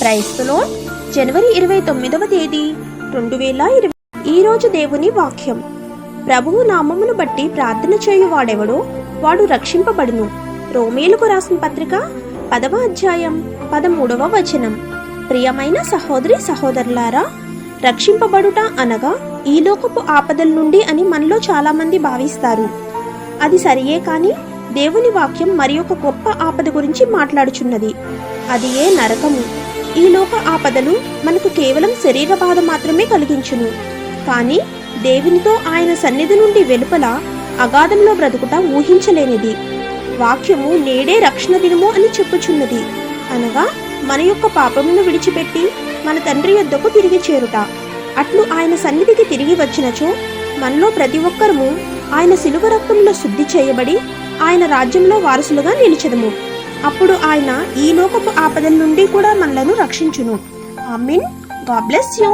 Praise the Lord. జనవరి 29వ తేదీ 2020. ఈరోజు దేవుని వాక్యం. ప్రభువు నామమును బట్టి ప్రార్థన చేయువాడెవడో వాడు రక్షింపబడును. రోమీయులకు రాసిన పత్రిక 10వ అధ్యాయం 13వ వచనం. ప్రియమైన సహోదరి సహోదరులారా, రక్షింపబడుట అనగా ఈ లోకపు ఆపదల నుండి అని మనలో చాలా మంది భావిస్తారు. అది సరియే, కానీ దేవుని వాక్యం మరి ఒక గొప్ప ఆపద గురించి మాట్లాడుచున్నది. అది ఏ నరకము. ఈ లోక ఆపదలు మనకు కేవలం శరీర బాధ మాత్రమే కలిగించును. కానీ దేవునితో ఆయన సన్నిధి నుండి వెలుపల అగాధంలో బ్రతుకుట ఊహించలేనిది. వాక్యము నేడే రక్షణ దినము అని చెప్పుచున్నది. అనగా మన యొక్క పాపమును విడిచిపెట్టి మన తండ్రి యొద్దకు తిరిగి చేరుట. అట్లు ఆయన సన్నిధికి తిరిగి వచ్చినచో మనలో ప్రతి ఒక్కరము ఆయన శిలువ రక్తంలో శుద్ధి చేయబడి ఆయన రాజ్యంలో వారసులుగా నిలిచెదము. అప్పుడు ఆయన ఈ లోకపు ఆపదల నుండి కూడా మనలను రక్షించును. ఆమేన్. God bless you.